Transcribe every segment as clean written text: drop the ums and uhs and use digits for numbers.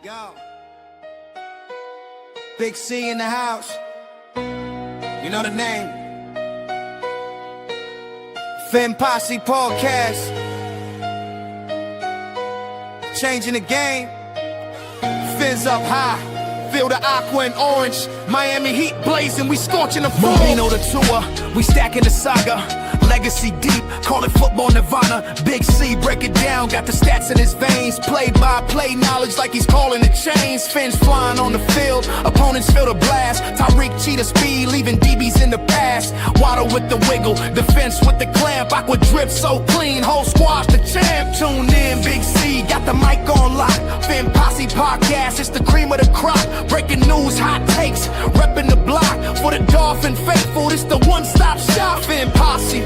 Yo, Big C in the house. You know the name. Fin Posse Podcast. Changing the game. Fins up high. Feel the aqua and orange. Miami Heat blazing. We scorching the floor. Marino the tour. We stacking the saga. Legacy deep, call it football nirvana. Big C, break it down, got the stats in his veins. Play-by-play knowledge like he's calling the chains. Fins flying on the field, opponents feel the blast. Tyreek cheetah speed, leaving DBs in the past. Waddle with the wiggle, defense with the clamp. Aqua drip so clean, whole squash the champ. Tune in, Big C, got the mic on lock. Fin Posse Podcast, it's the cream of the crop. Breaking news, hot takes, repping the block. For the Dolphin faithful, it's the one-stop shop. Fin Posse.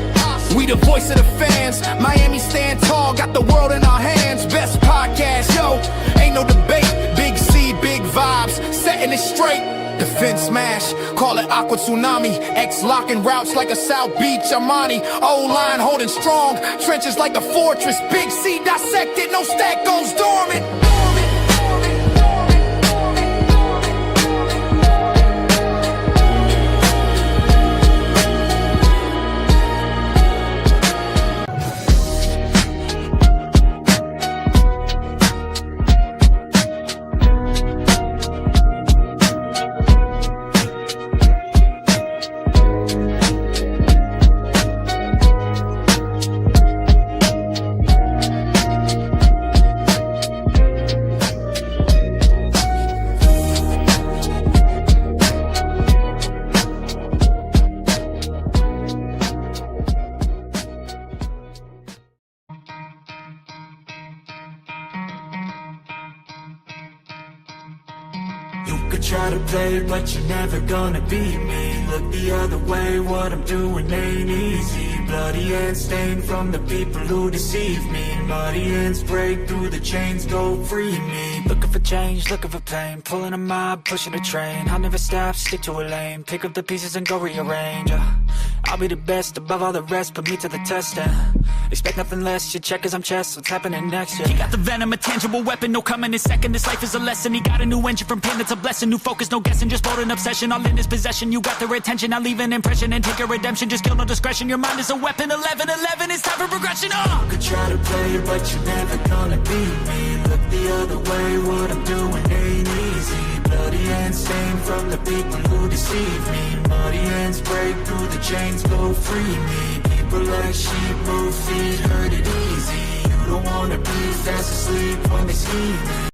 We the voice of the fans. Miami stand tall, got the world in our hands. Best podcast, yo, ain't no debate. Big C, big vibes, setting it straight. Defense smash, call it aqua tsunami. X locking routes like a South Beach Armani. O-line holding strong, trenches like a fortress. Big C dissected, no stack goes dormant. Try to play, but you're never gonna beat me. Look the other way, what I'm doing ain't easy. Bloody hands stained from the people who deceive me. Muddy hands break through the chains, go free me. Looking for change, looking for pain. Pulling a mob, pushing a train. I'll never stop, stick to a lane. Pick up the pieces and go rearrange. I'll be the best above all the rest, put me to the test and expect nothing less. You check as I'm chess, what's happening next? Yeah. He got the venom, a tangible weapon, no coming in second. This life is a lesson. He got a new engine from pain, it's a blessing. New focus, no guessing, just bold and obsession. All in his possession, you got their attention. I'll leave an impression and take a redemption. Just kill no discretion, your mind is a weapon. 11-11, it's time for progression. You could try to play, but you're never gonna beat me. Look the other way, what I'm doing ain't easy. Bloody hands stained from the people who deceive me. Muddy hands break through the chains, go free me. People like sheep move feet, hurt it easy. You don't wanna be fast asleep when they see me.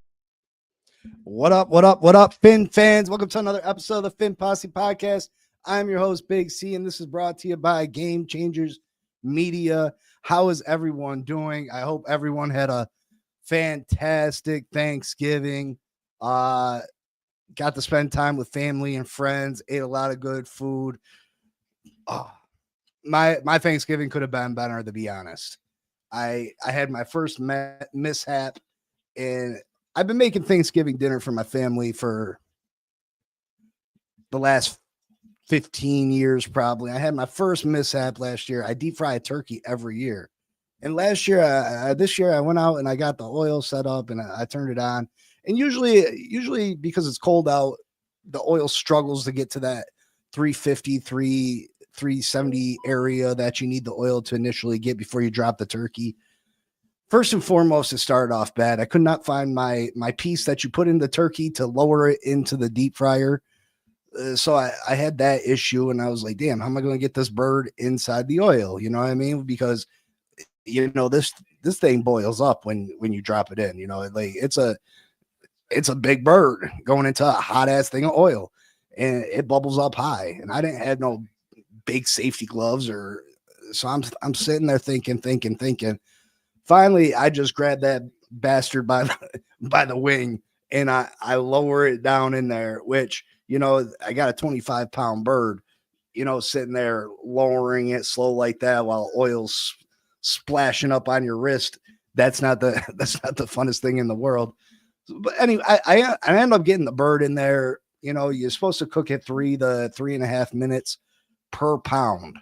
What up, Fin fans? Welcome to another episode of the Fin Posse Podcast. I'm your host, Big C, and this is brought to you by Game Changers Media. How is everyone doing? I hope everyone had a fantastic Thanksgiving. Got to spend time with family and friends, ate a lot of good food. My Thanksgiving could have been better, to be honest. I had my first mishap, and I've been making Thanksgiving dinner for my family for the last 15 years, probably. I had my first mishap last year. I deep fry a turkey every year. And this year I went out and I got the oil set up and I turned it on. And usually because it's cold out, the oil struggles to get to that 350, 370 area that you need the oil to initially get before you drop the turkey. First and foremost, it started off bad. I could not find my piece that you put in the turkey to lower it into the deep fryer. So I had that issue, and I was like, damn, how am I going to get this bird inside the oil? You know what I mean? Because, you know, this thing boils up when you drop it in, you know, like it's a big bird going into a hot ass thing of oil, and it bubbles up high. And I didn't have no big safety gloves, so I'm sitting there thinking. Finally, I just grabbed that bastard by the wing, and I lower it down in there, which, you know, I got a 25-pound bird, you know, sitting there lowering it slow like that while oil's splashing up on your wrist. That's not the funnest thing in the world. But anyway, I end up getting the bird in there. You know, you're supposed to cook it 3 to 3.5 minutes per pound.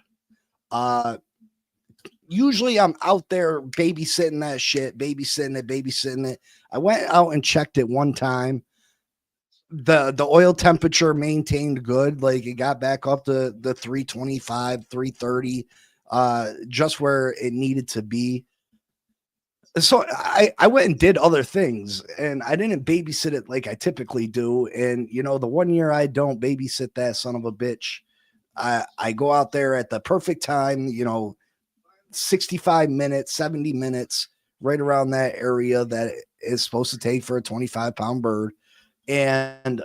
usually I'm out there babysitting that shit, babysitting it. I went out and checked it one time. The oil temperature maintained good. Like it got back up to the 325, 330, just where it needed to be. So I went and did other things, and I didn't babysit it like I typically do. And the 1 year I don't babysit that son of a bitch, I go out there at the perfect time, 65 minutes, 70 minutes, right around that area that is supposed to take for a 25-pound bird. And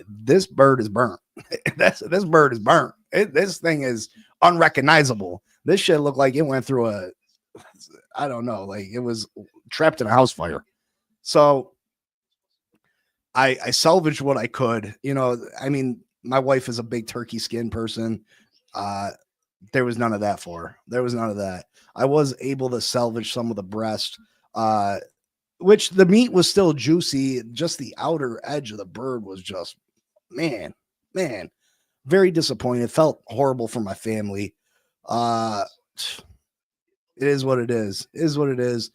this bird is burnt. This bird is burnt. This thing is unrecognizable. This shit looked like it went through I don't know, like it was trapped in a house fire. So I salvaged what I could. I mean, my wife is a big turkey skin person. There was none of that for her. There was none of that. I was able to salvage some of the breast, which the meat was still juicy. Just the outer edge of the bird was just, man, very disappointed. Felt horrible for my family. It is what it is. It is what it is.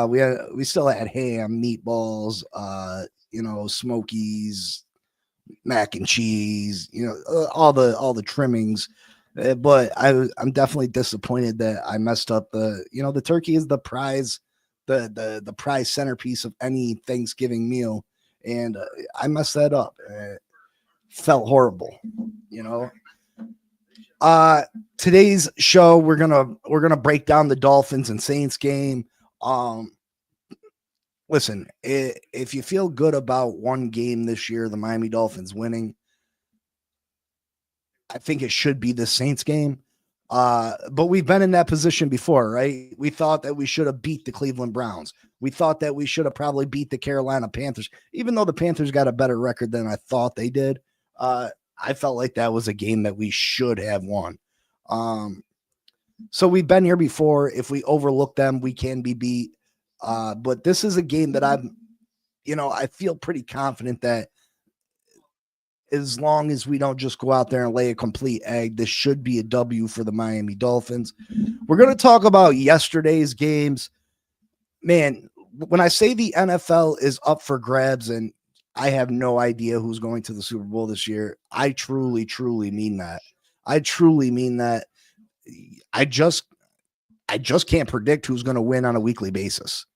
We still had ham, meatballs, smokies, mac and cheese, all the trimmings. But I'm definitely disappointed that I messed up the turkey is the prize, the prize centerpiece of any Thanksgiving meal, and I messed that up. Felt horrible, Today's show we're gonna break down the Dolphins and Saints game. Listen, if you feel good about one game this year, the Miami Dolphins winning, I think it should be the Saints game. But we've been in that position before, right? We thought that we should have beat the Cleveland Browns. We thought that we should have probably beat the Carolina Panthers, even though the Panthers got a better record than I thought they did. I felt like that was a game that we should have won. So we've been here before. If we overlook them, we can be beat. But this is a game that I feel pretty confident that as long as we don't just go out there and lay a complete egg, this should be a W for the Miami Dolphins. We're going to talk about yesterday's games. Man, when I say the NFL is up for grabs and I have no idea who's going to the Super Bowl this year, I truly, truly mean that. I truly mean that. I just can't predict who's going to win on a weekly basis.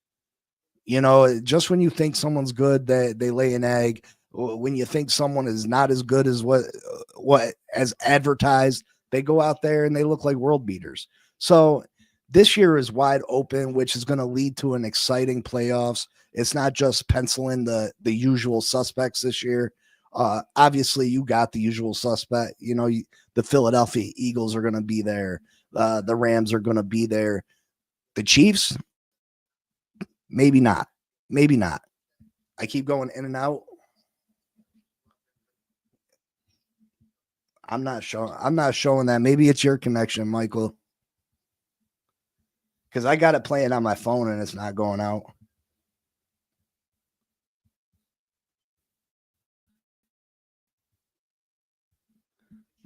Just when you think someone's good, they lay an egg. When you think someone is not as good as what as advertised, they go out there and they look like world beaters. So this year is wide open, which is going to lead to an exciting playoffs. It's not just penciling the usual suspects this year. Obviously, you got the usual suspect. The Philadelphia Eagles are going to be there. The Rams are going to be there. The Chiefs, maybe not. Maybe not. I keep going in and out. I'm not showing that. Maybe it's your connection, Michael. Because I got it playing on my phone and it's not going out.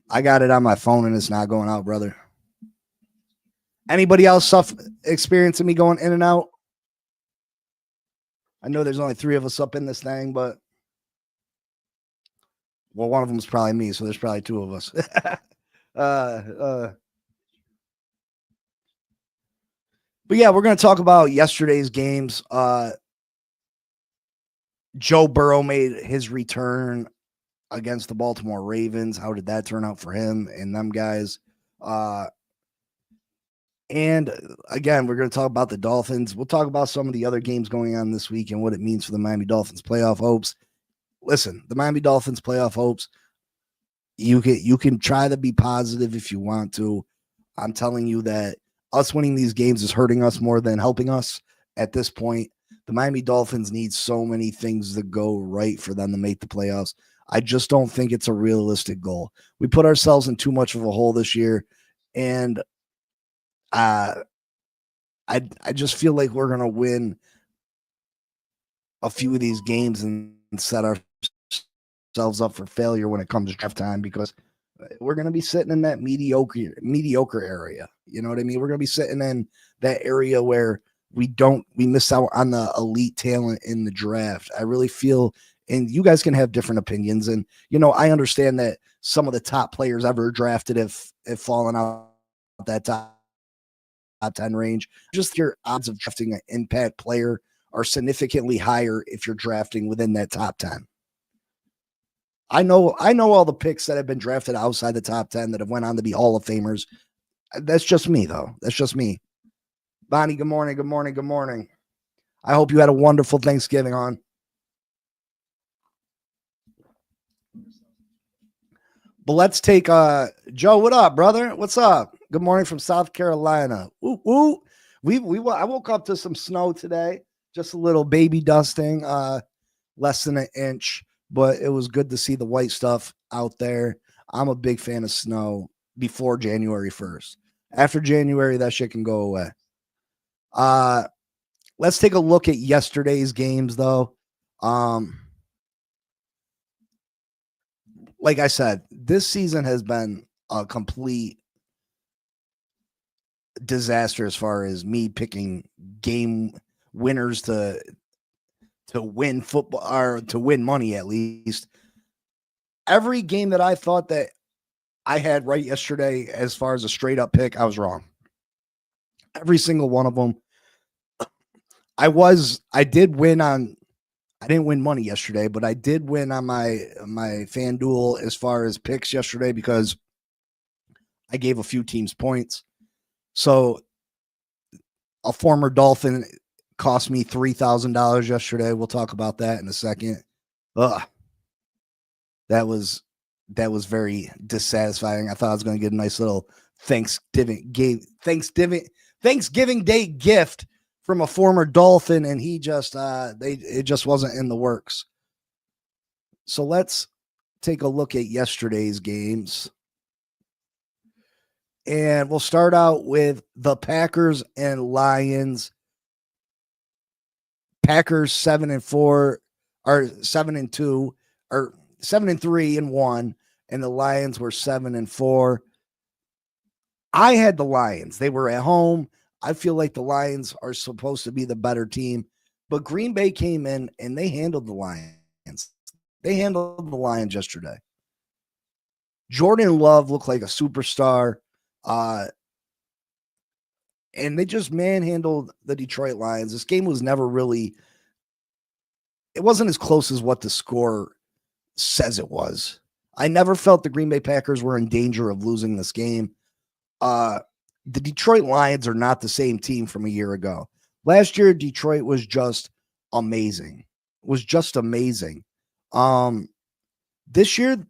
I got it on my phone and it's not going out, brother. Anybody else experiencing me going in and out? I know there's only 3 of us up in this thing, but one of them is probably me, so there's probably 2 of us. But yeah, we're going to talk about yesterday's games. Joe Burrow made his return against the Baltimore Ravens. How did that turn out for him and them guys? And again, we're going to talk about the Dolphins. We'll talk about some of the other games going on this week and what it means for the Miami Dolphins playoff hopes. Listen, the Miami Dolphins playoff hopes, you can try to be positive if you want to. I'm telling you that us winning these games is hurting us more than helping us at this point. The Miami Dolphins need so many things to go right for them to make the playoffs. I just don't think it's a realistic goal. We put ourselves in too much of a hole this year, and I just feel like we're going to win a few of these games and set ourselves up for failure when it comes to draft time, because We're going to be sitting in that mediocre area. You know what I mean? We're going to be sitting in that area where we miss out on the elite talent in the draft. I really feel, and you guys can have different opinions. And, I understand that some of the top players ever drafted have fallen out that top 10 range. Just your odds of drafting an impact player are significantly higher if you're drafting within that top 10. I know all the picks that have been drafted outside the top 10 that have went on to be Hall of Famers. That's just me, though. That's just me. Bonnie, good morning, good morning, good morning. I hope you had a wonderful Thanksgiving on. But let's take Joe. What up, brother? What's up? Good morning from South Carolina. Woo, woo. I woke up to some snow today, just a little baby dusting, less than an inch, but it was good to see the white stuff out there. I'm a big fan of snow before January 1st. After January, that shit can go away. Let's take a look at yesterday's games, though. Like I said, this season has been a complete disaster as far as me picking game winners to win football or to win money, at least. Every game that I thought that I had right yesterday as far as a straight up pick, I was wrong. Every single one of them. I didn't win money yesterday, but I did win on my FanDuel as far as picks yesterday because I gave a few teams points. So a former Dolphin cost me $3,000 yesterday. We'll talk about that in a second. That was very dissatisfying. I thought I was going to get a nice little Thanksgiving Day gift from a former Dolphin, and he just it just wasn't in the works. So let's take a look at yesterday's games. And we'll start out with the Packers and Lions. Packers 7-4 or 7-2 or 7-3-1, and the Lions were 7-4. I had the Lions. They were at home. I feel like the Lions are supposed to be the better team, but Green Bay came in and they handled the Lions. They handled the Lions yesterday. Jordan Love looked like a superstar, and they just manhandled the Detroit Lions. This game was never really, it wasn't as close as what the score says it was. I never felt the Green Bay Packers were in danger of losing this game. The Detroit Lions are not the same team from a year ago. Last year, Detroit was just amazing. This year,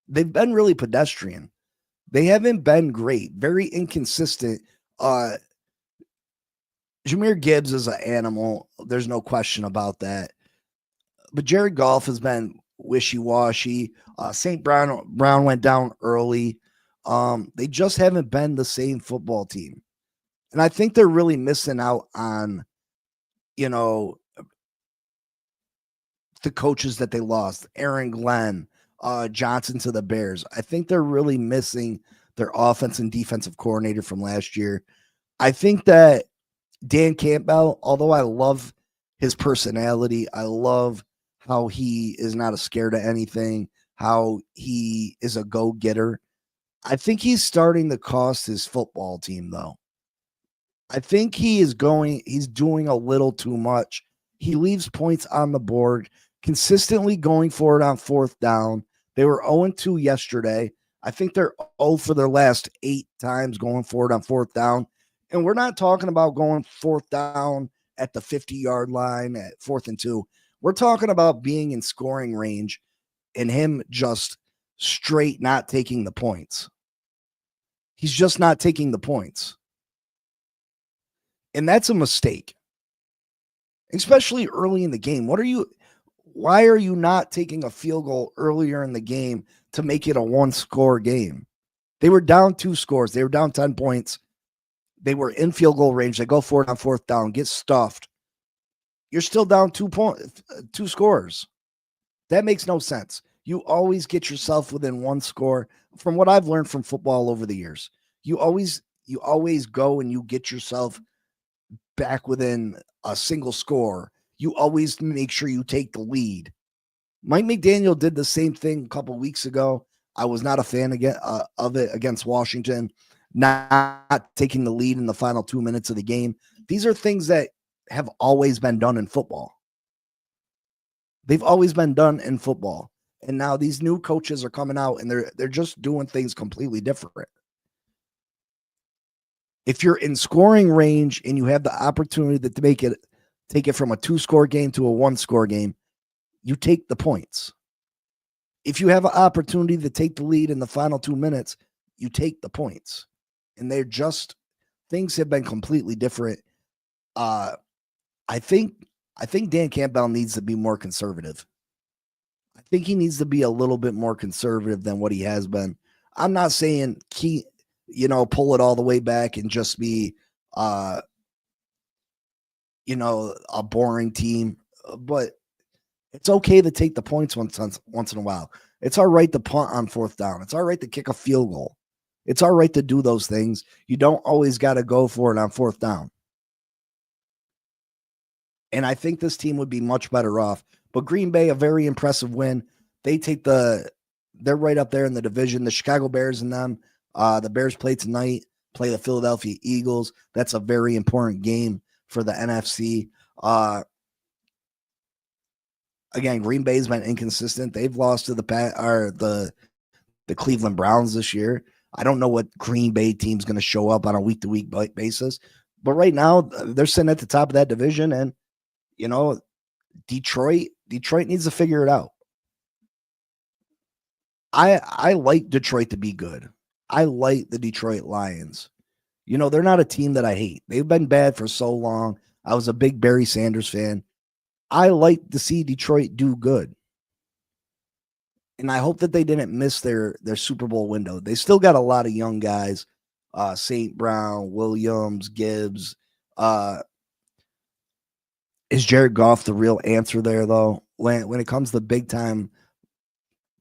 they've been really pedestrian. They haven't been great. Very inconsistent. Jameer Gibbs is an animal. There's no question about that. But Jared Goff has been wishy-washy. St. Brown went down early. They just haven't been the same football team. And I think they're really missing out on, the coaches that they lost. Aaron Glenn, Johnson to the Bears. I think they're really missing their offense and defensive coordinator from last year. I think that Dan Campbell, although I love his personality, I love how he is not scared of anything, how he is a go-getter. I think he's starting to cost his football team, though. I think he's doing a little too much. He leaves points on the board, consistently going for it on fourth down. They were 0-2 yesterday. I think they're 0 for their last 8 times going for it on fourth down. And we're not talking about going fourth down at the 50-yard line at 4th and 2. We're talking about being in scoring range and him just straight not taking the points. He's just not taking the points. And that's a mistake, especially early in the game. Why are you not taking a field goal earlier in the game to make it a 1-score game? They were down 2 scores. They were down 10 points. They were in field goal range. They go for it on fourth down, get stuffed. You're still down 2 scores. That makes no sense. You always get yourself within 1 score from what I've learned from football over the years, you always go and you get yourself back within a single score. You always make sure you take the lead. Mike McDaniel did the same thing a couple weeks ago. I was not a fan of it against Washington, not taking the lead in the final 2 minutes of the game. These are things that have always been done in football. They've always been done in football. And now these new coaches are coming out and they're just doing things completely different. If you're in scoring range and you have the opportunity to take it from a 2-score game to a 1-score game, you take the points. If you have an opportunity to take the lead in the final 2 minutes, you take the points. And things have been completely different. I think Dan Campbell needs to be more conservative. I think he needs to be a little bit more conservative than what he has been. I'm not saying pull it all the way back and just be, a boring team, but it's okay to take the points once in a while. It's all right to punt on 4th down. It's all right to kick a field goal. It's all right to do those things. You don't always got to go for it on 4th down. And I think this team would be much better off. But Green Bay, a very impressive win. They're right up there in the division. The Chicago Bears and them. The Bears play tonight, play the Philadelphia Eagles. That's a very important game for the NFC. Again, Green Bay's been inconsistent. They've lost to the Cleveland Browns this year. I don't know what Green Bay team's going to show up on a week-to-week basis. But right now, they're sitting at the top of that division, and Detroit needs to figure it out. I like Detroit to be good. I like the Detroit Lions. They're not a team that I hate. They've been bad for so long. I was a big Barry Sanders fan. I like to see Detroit do good. And I hope that they didn't miss their Super Bowl window. They still got a lot of young guys. St. Brown, Williams, Gibbs. Is Jared Goff the real answer there, though? When it comes to big-time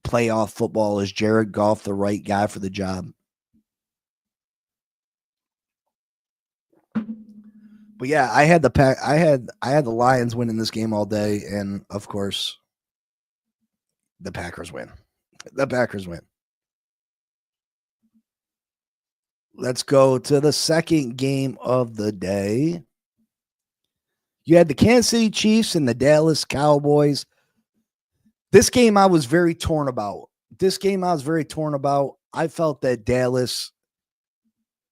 playoff football, is Jared Goff the right guy for the job? But yeah, I had the Lions winning this game all day, and of course, the Packers win. The Packers win. Let's go to the second game of the day. You had the Kansas City Chiefs and the Dallas Cowboys. This game I was very torn about. I felt that Dallas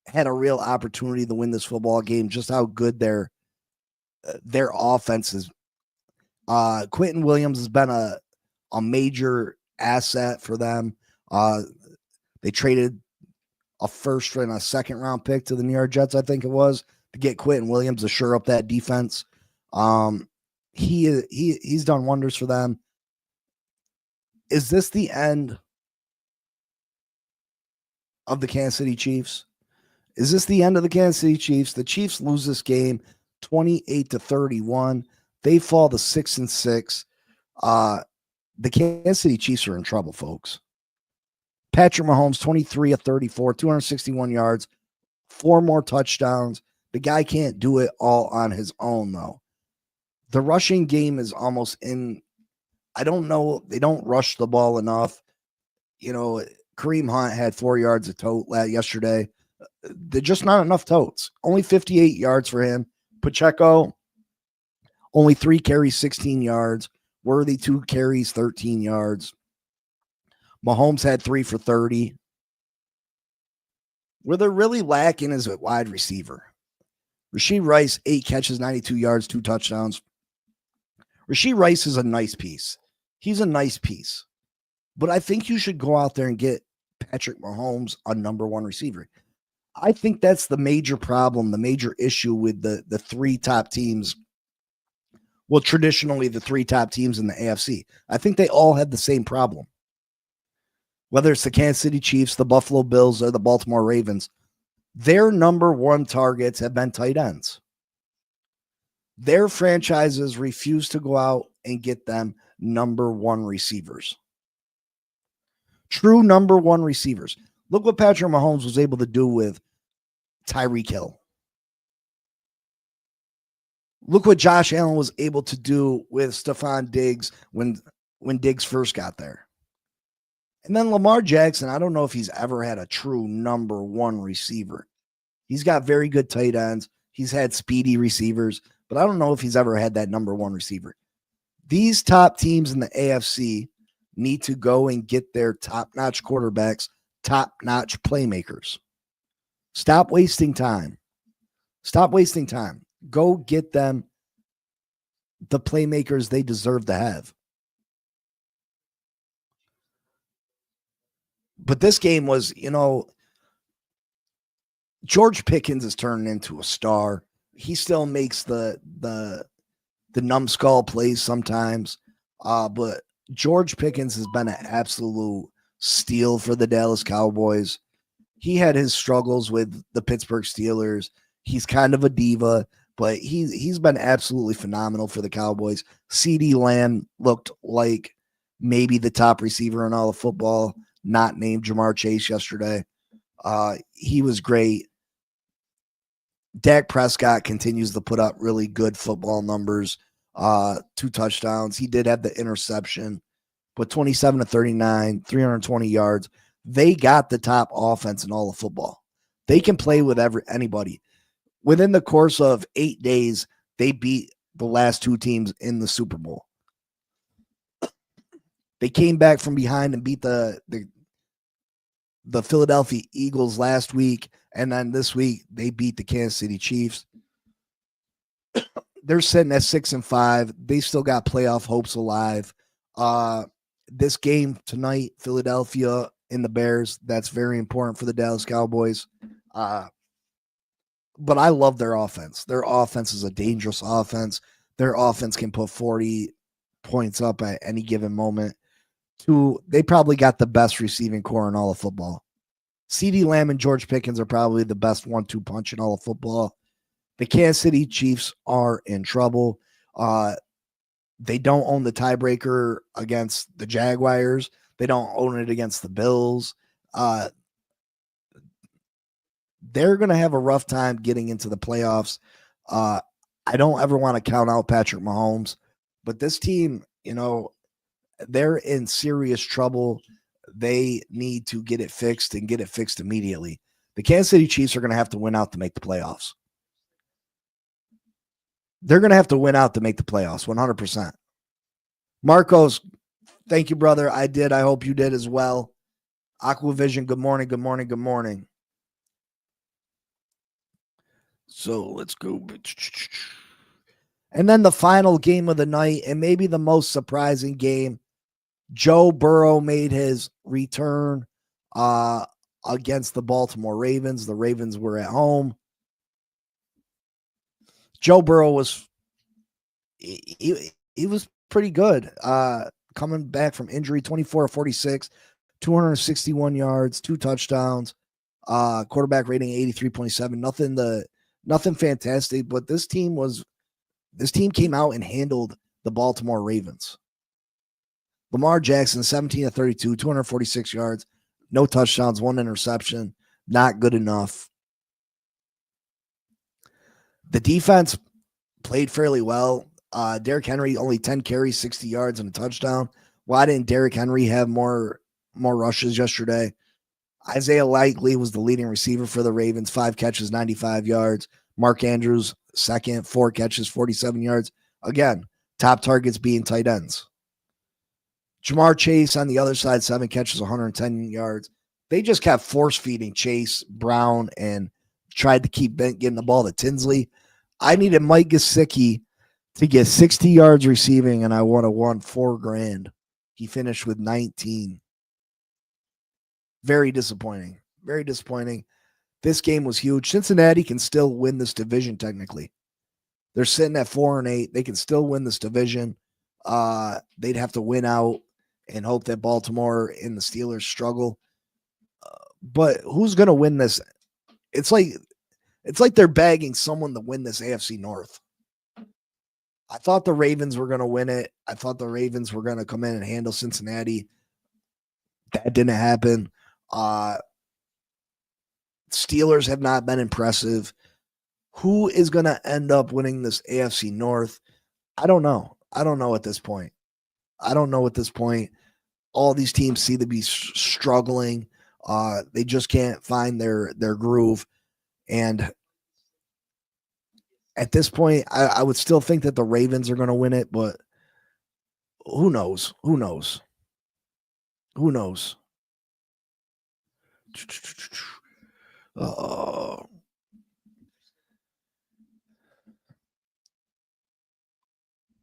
had a real opportunity to win this football game, just how good their offense is. Quentin Williams has been a major asset for them. They traded a first and a second round pick to the New York Jets, I think it was, to get Quentin Williams to shore up that defense. He's done wonders for them. Is this the end of the Kansas City Chiefs? The Chiefs lose this game 28-31. They fall to 6-6. The Kansas City Chiefs are in trouble, folks. Patrick Mahomes, 23 of 34, 261 yards, 4 more touchdowns. The guy can't do it all on his own, though. The rushing game is almost in. I don't know. They don't rush the ball enough. Kareem Hunt had 4 yards of tote yesterday. They're just not enough totes. Only 58 yards for him. Pacheco, only 3 carries, 16 yards. Worthy, 2 carries, 13 yards. Mahomes had 3 for 30. Where they're really lacking is a wide receiver. Rashee Rice, 8 catches, 92 yards, 2 touchdowns. Rashee Rice is a nice piece. He's a nice piece. But I think you should go out there and get Patrick Mahomes a number 1 receiver. I think that's the major problem, the major issue with the 3 top teams. Well, traditionally, the 3 top teams in the AFC. I think they all have the same problem. Whether it's the Kansas City Chiefs, the Buffalo Bills, or the Baltimore Ravens, their number 1 targets have been tight ends. Their franchises refuse to go out and get them number 1 receivers. True number one receivers. Look what Patrick Mahomes was able to do with Tyreek Hill. Look what Josh Allen was able to do with Stephon Diggs when Diggs first got there. And then Lamar Jackson, I don't know if he's ever had a true number one receiver. He's got very good tight ends. He's had speedy receivers, but I don't know if he's ever had that number one receiver. These top teams in the AFC need to go and get their top-notch quarterbacks, top-notch playmakers. Stop wasting time. Stop wasting time. Go get them the playmakers they deserve to have. But this game was, George Pickens is turning into a star. He still makes the numbskull plays sometimes. But George Pickens has been an absolute steal for the Dallas Cowboys. He had his struggles with the Pittsburgh Steelers. He's kind of a diva, but he's been absolutely phenomenal for the Cowboys. CeeDee Lamb looked like maybe the top receiver in all of football, not named Jamar Chase yesterday. He was great. Dak Prescott continues to put up really good football numbers. 2 touchdowns. He did have the interception, but 27-39, 320 yards. They got the top offense in all of football. They can play with anybody. Within the course of 8 days, they beat the last 2 teams in the Super Bowl. They came back from behind and beat the Philadelphia Eagles last week, and then this week they beat the Kansas City Chiefs. They're sitting at 6-5. They still got playoff hopes alive. This game tonight, Philadelphia and the Bears, that's very important for the Dallas Cowboys. But I love their offense. Their offense is a dangerous offense. Their offense can put 40 points up at any given moment. They probably got the best receiving core in all of football. CeeDee Lamb and George Pickens are probably the best 1-2 punch in all of football. The Kansas City Chiefs are in trouble. They don't own the tiebreaker against the Jaguars. They don't own it against the Bills. They're going to have a rough time getting into the playoffs. I don't ever want to count out Patrick Mahomes, but this team, they're in serious trouble. They need to get it fixed and get it fixed immediately. The Kansas City Chiefs are going to have to win out to make the playoffs. They're going to have to win out to make the playoffs, 100%. Marcos, thank you, brother. I did. I hope you did as well. Aquavision, good morning, good morning, good morning. So let's go. And then the final game of the night, and maybe the most surprising game, Joe Burrow made his return against the Baltimore Ravens. The Ravens were at home. Joe Burrow was he was pretty good. Coming back from injury, 24-46, 261 yards, 2 touchdowns, quarterback rating 83.7. Nothing fantastic, but this team came out and handled the Baltimore Ravens. Lamar Jackson, 17-32, 246 yards, no touchdowns, 1 interception, not good enough. The defense played fairly well. Derrick Henry, only 10 carries, 60 yards, and a touchdown. Why didn't Derrick Henry have more rushes yesterday? Isaiah Likely was the leading receiver for the Ravens, 5 catches, 95 yards. Mark Andrews, second, 4 catches, 47 yards. Again, top targets being tight ends. Jamar Chase on the other side, 7 catches, 110 yards. They just kept force-feeding Chase, Brown, and tried to keep getting the ball to Tinsley. I needed Mike Gesicki to get 60 yards receiving, and I would have won $4,000. He finished with 19. Very disappointing. Very disappointing. This game was huge. Cincinnati can still win this division technically. They're sitting at 4-8. They can still win this division. They'd have to win out and hope that Baltimore and the Steelers struggle. But who's going to win this? It's like they're begging someone to win this AFC North. I thought the Ravens were going to win it. I thought the Ravens were going to come in and handle Cincinnati. That didn't happen. Steelers have not been impressive. Who is going to end up winning this AFC North? I don't know. I don't know at this point. All these teams seem to be struggling. They just can't find their groove. And at this point, I would still think that the Ravens are going to win it, but who knows? Who knows? Who knows?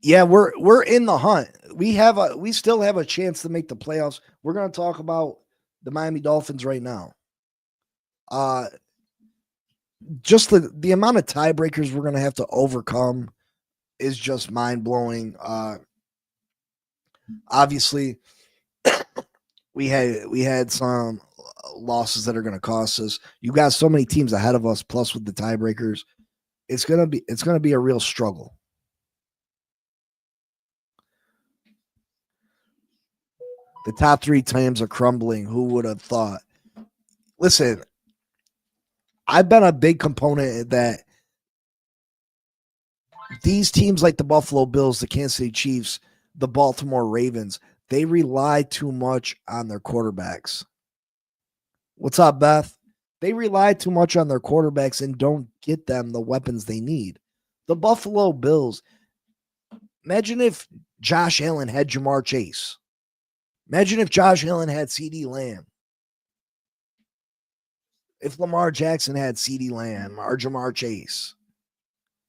Yeah, we're in the hunt. We still have a chance to make the playoffs. We're going to talk about the Miami Dolphins right now. Just the amount of tiebreakers we're going to have to overcome is just mind-blowing. Obviously we had some losses that are going to cost us. You got so many teams ahead of us, plus with the tiebreakers, it's going to be a real struggle. The top 3 teams are crumbling. Who would have thought? Listen, I've been a big component that these teams like the Buffalo Bills, the Kansas City Chiefs, the Baltimore Ravens, they rely too much on their quarterbacks. What's up, Beth? They rely too much on their quarterbacks and don't get them the weapons they need. The Buffalo Bills, imagine if Josh Allen had Jamar Chase. Imagine if Josh Allen had CeeDee Lamb. If Lamar Jackson had CeeDee Lamb or Jamar Chase.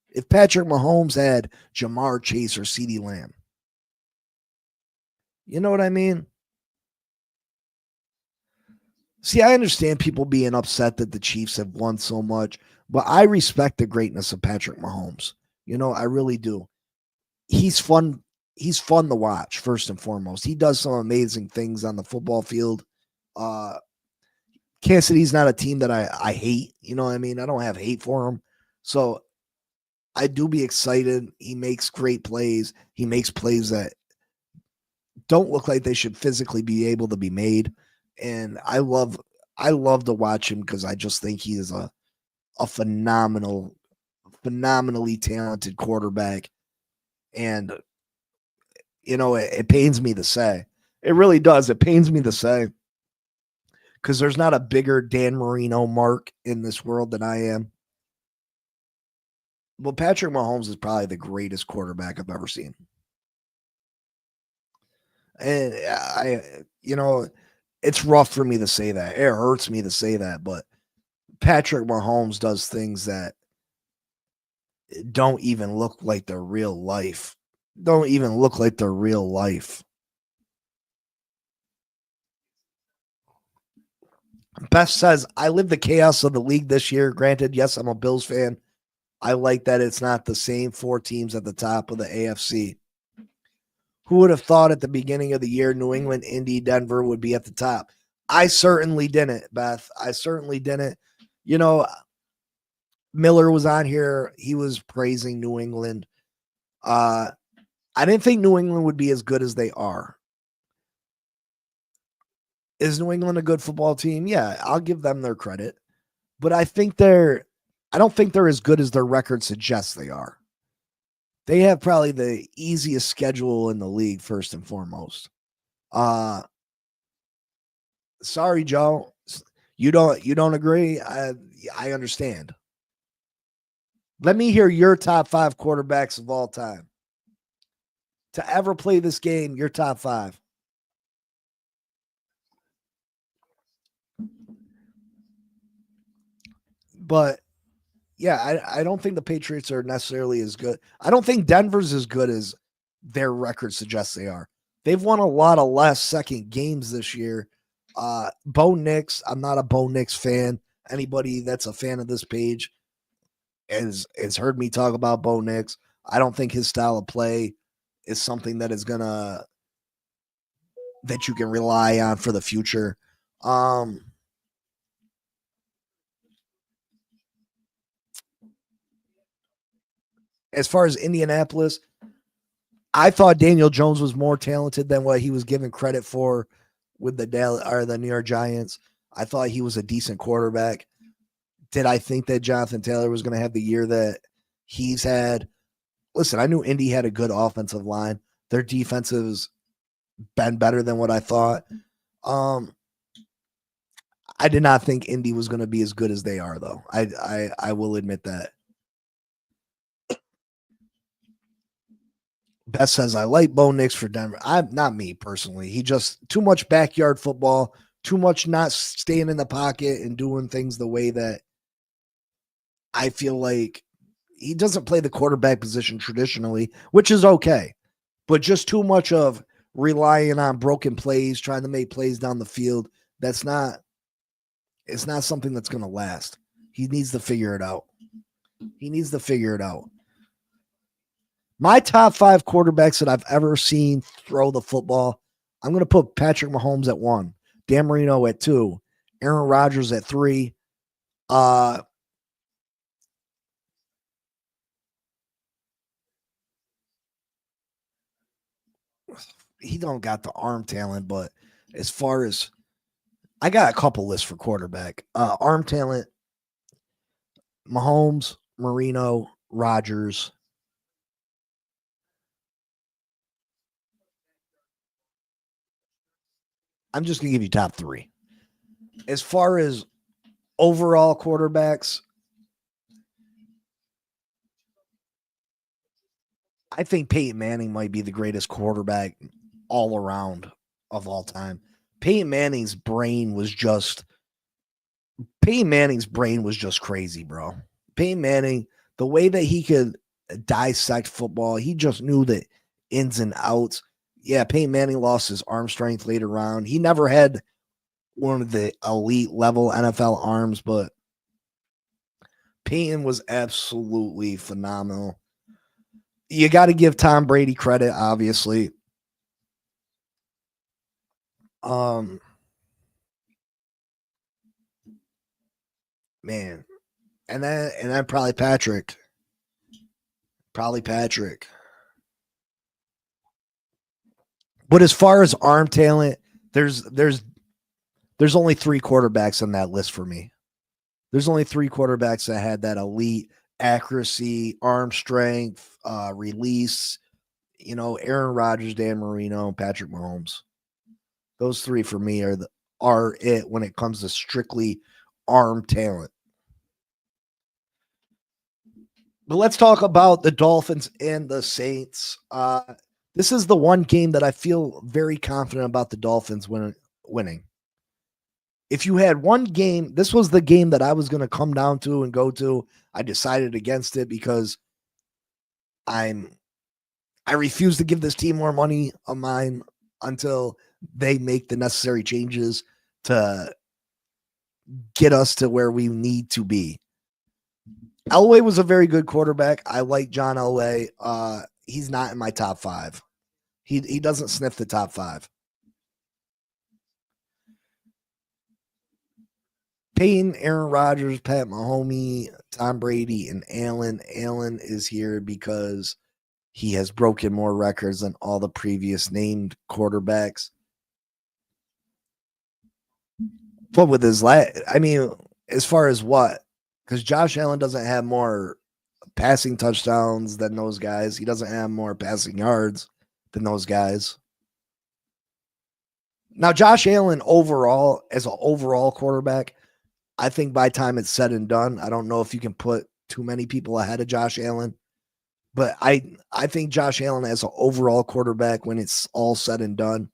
If Patrick Mahomes had Jamar Chase or CeeDee Lamb. You know what I mean? See, I understand people being upset that the Chiefs have won so much, but I respect the greatness of Patrick Mahomes. You know, I really do. He's fun. He's fun to watch, first and foremost. He does some amazing things on the football field. Kansas City's not a team that I hate. You know what I mean? I don't have hate for him. So I do be excited. He makes great plays. He makes plays that don't look like they should physically be able to be made. And I love to watch him because I just think he is a phenomenally talented quarterback. And you know, it pains me to say. It really does. It pains me to say. Because there's not a bigger Dan Marino mark in this world than I am. Well, Patrick Mahomes is probably the greatest quarterback I've ever seen. And it's rough for me to say that. It hurts me to say that, but Patrick Mahomes does things that don't even look like they're real life. Beth says, I live the chaos of the league this year. Granted, yes, I'm a Bills fan. I like that it's not the same 4 teams at the top of the AFC. Who would have thought at the beginning of the year New England, Indy, Denver would be at the top? I certainly didn't, Beth. I certainly didn't. You know, Miller was on here. He was praising New England. I didn't think New England would be as good as they are. Is New England a good football team? Yeah, I'll give them their credit. But I don't think they're as good as their record suggests they are. They have probably the easiest schedule in the league, first and foremost. Sorry, Joe. You don't agree? I understand. Let me hear your top 5 quarterbacks of all time. To ever play this game, your top 5. But yeah, I don't think the Patriots are necessarily as good. I don't think Denver's as good as their record suggests they are. They've won a lot of last second games this year. Bo Nix, I'm not a Bo Nix fan. Anybody that's a fan of this page has heard me talk about Bo Nix. I don't think his style of play is something that you can rely on for the future. As far as Indianapolis, I thought Daniel Jones was more talented than what he was given credit for with the New York Giants. I thought he was a decent quarterback. Did I think that Jonathan Taylor was going to have the year that he's had? Listen, I knew Indy had a good offensive line. Their defense has been better than what I thought. I did not think Indy was going to be as good as they are, though. I will admit that. Beth says, I like Bo Nix for Denver. I'm not me personally. He just too much backyard football, too much not staying in the pocket and doing things the way that I feel like he doesn't play the quarterback position traditionally, which is okay, but just too much of relying on broken plays, trying to make plays down the field. It's not something that's going to last. He needs to figure it out. My top 5 quarterbacks that I've ever seen throw the football, I'm going to put Patrick Mahomes at 1, Dan Marino at 2, Aaron Rodgers at 3. He don't got the arm talent, but as far as I got a couple lists for quarterback, arm talent, Mahomes, Marino, Rodgers. I'm just going to give you top 3. As far as overall quarterbacks, I think Peyton Manning might be the greatest quarterback all around of all time. Peyton Manning's brain was just crazy, bro. Peyton Manning, the way that he could dissect football, he just knew the ins and outs. Yeah, Peyton Manning lost his arm strength later on. He never had one of the elite level NFL arms, but Peyton was absolutely phenomenal. You got to give Tom Brady credit, obviously. Man, and then probably Patrick. But as far as arm talent, there's only 3 quarterbacks on that list for me. There's only 3 quarterbacks that had that elite accuracy, arm strength, release. Aaron Rodgers, Dan Marino, and Patrick Mahomes. Those 3 for me are it when it comes to strictly arm talent. But let's talk about the Dolphins and the Saints. This is the one game that I feel very confident about the Dolphins winning. If you had one game, this was the game that I was going to come down to and go to. I decided against it because I refuse to give this team more money of mine until they make the necessary changes to get us to where we need to be. Elway was a very good quarterback. I like John Elway. He's not in my top 5. He doesn't sniff the top 5. Peyton, Aaron Rodgers, Pat Mahomes, Tom Brady, and Allen. Allen is here because he has broken more records than all the previous named quarterbacks. But with his as far as what? Because Josh Allen doesn't have more passing touchdowns than those guys. He doesn't have more passing yards than those guys. Now, Josh Allen overall, as an overall quarterback, I think by the time it's said and done, I don't know if you can put too many people ahead of Josh Allen. But I think Josh Allen as an overall quarterback, when it's all said and done,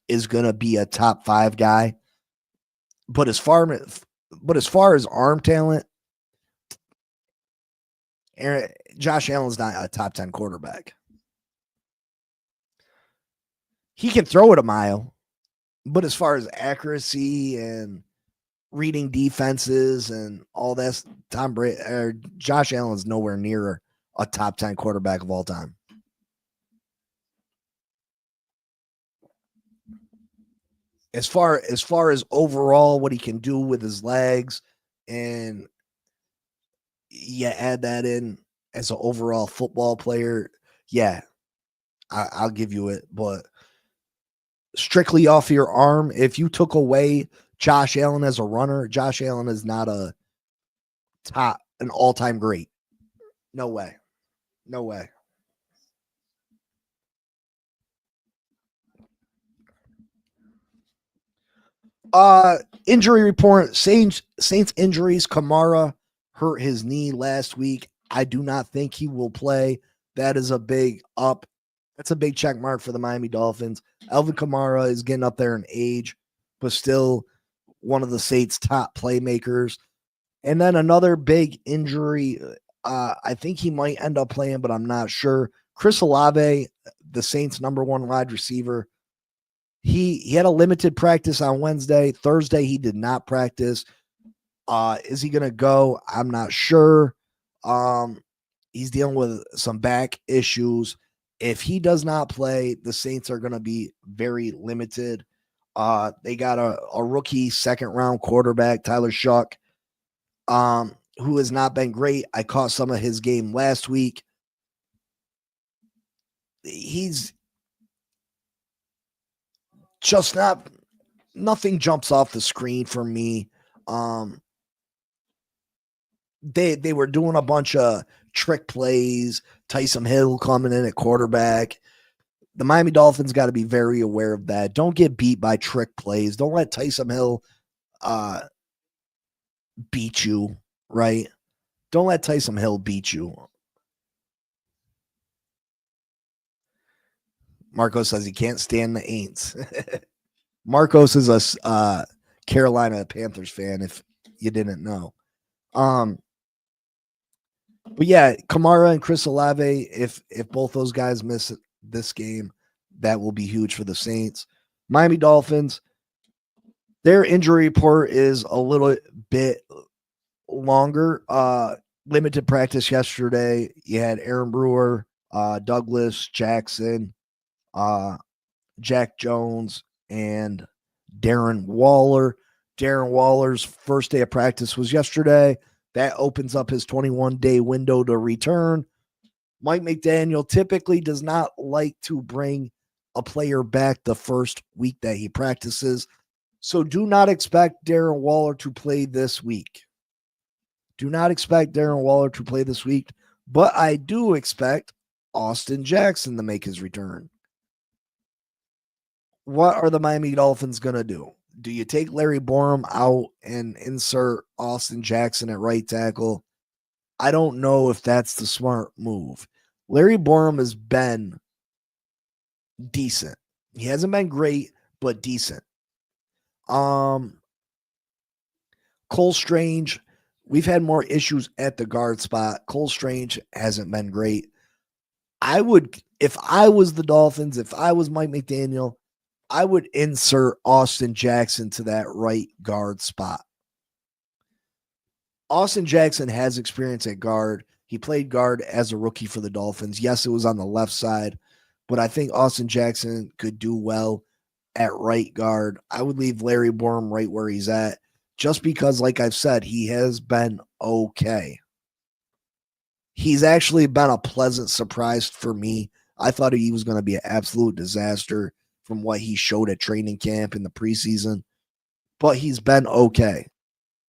is going to be a top 5 guy. But as far as arm talent, Josh Allen's not a top 10 quarterback. He can throw it a mile, but as far as accuracy and reading defenses and all that, Josh Allen's nowhere near a top 10 quarterback of all time. As far as overall what he can do with his legs, and add that in as an overall football player, I'll give you it. But strictly off your arm. If you took away Josh Allen as a runner, Josh Allen is not an all-time great. No way. No way. Injury report. Saints injuries. Kamara hurt his knee last week. I do not think he will play. That is a big up. That's a big check mark for the Miami Dolphins. Alvin Kamara is getting up there in age, but still one of the Saints' top playmakers. And then another big injury. I think he might end up playing, but I'm not sure. Chris Olave, the Saints' number one wide receiver, he had a limited practice on Wednesday. Thursday, he did not practice. Is he going to go? I'm not sure. He's dealing with some back issues. If he does not play, the Saints are going to be very limited. They got a rookie second-round quarterback, Tyler Shuck, who has not been great. I caught some of his game last week. He's just nothing jumps off the screen for me. They were doing a bunch of trick plays, Taysom Hill coming in at quarterback. The Miami Dolphins got to be very aware of that. Don't get beat by trick plays. Don't let Taysom Hill beat you, right? Don't let Taysom Hill beat you. Marcos says he can't stand the Aints. Marcos is a Carolina Panthers fan, if you didn't know. But yeah, Kamara and Chris Olave, if both those guys miss this game, that will be huge for the Saints. Miami Dolphins, their injury report is a little bit longer. Limited practice yesterday. You had Aaron Brewer, Douglas, Jackson, Jack Jones, and Darren Waller. Darren Waller's first day of practice was yesterday. That opens up his 21-day window to return. Mike McDaniel typically does not like to bring a player back the first week that he practices. So do not expect Darren Waller to play this week. Do not expect Darren Waller to play this week, but I do expect Austin Jackson to make his return. What are the Miami Dolphins going to do? Do you take Larry Borum out and insert Austin Jackson at right tackle? I don't know if that's the smart move. Larry Borum has been decent. He hasn't been great, but decent. Cole Strange, we've had more issues at the guard spot. Cole Strange hasn't been great. If I was the Dolphins, if I was Mike McDaniel, I would insert Austin Jackson to that right guard spot. Austin Jackson has experience at guard. He played guard as a rookie for the Dolphins. Yes, it was on the left side, but I think Austin Jackson could do well at right guard. I would leave Larry Borum right where he's at, just because, like I've said, he has been okay. He's actually been a pleasant surprise for me. I thought he was going to be an absolute disaster from what he showed at training camp in the preseason, but he's been okay.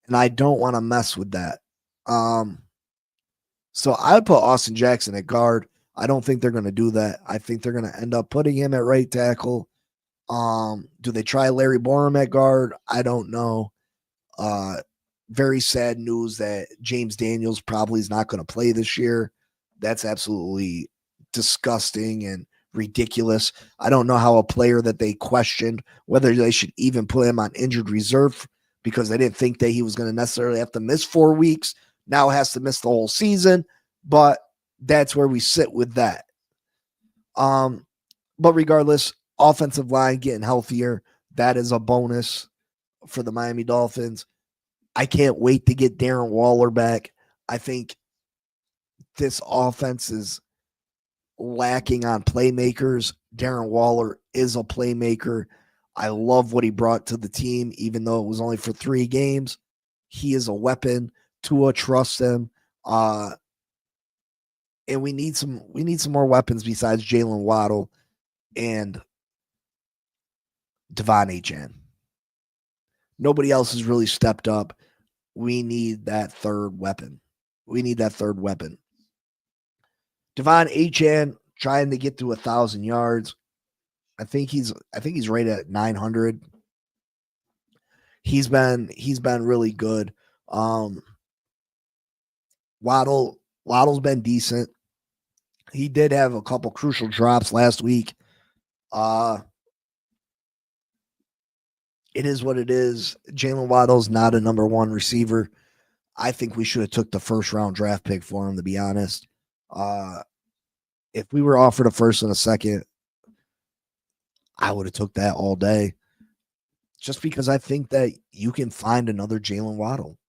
And I don't want to mess with that. So I would put Austin Jackson at guard. I don't think they're going to do that. I think they're going to end up putting him at right tackle. Do they try Larry Borum at guard? I don't know. Very sad news that James Daniels probably is not going to play this year. That's absolutely disgusting and ridiculous. I don't know how a player that they questioned whether they should even put him on injured reserve because they didn't think that he was going to necessarily have to miss 4 weeks, now has to miss the whole season. But that's where we sit with that. But regardless, offensive line getting healthier, that is a bonus for the Miami Dolphins. I can't wait to get Darren Waller back. I think this offense is lacking on playmakers. Darren Waller is a playmaker. I love what he brought to the team, even though it was only for 3 games. He is a weapon. Tua trusts him. And we need some more weapons besides Jalen Waddle. And Devon Achane. Nobody else has really stepped up. We need that third weapon. Devon Achane trying to get to 1,000 yards. I think he's right at 900. He's been really good. Waddle's been decent. He did have a couple crucial drops last week. It is what it is. Jalen Waddle's not a number one receiver. I think we should have took the first round draft pick for him, to be honest. If we were offered a first and a second, I would have took that all day. Just because I think that you can find another Jalen Waddle.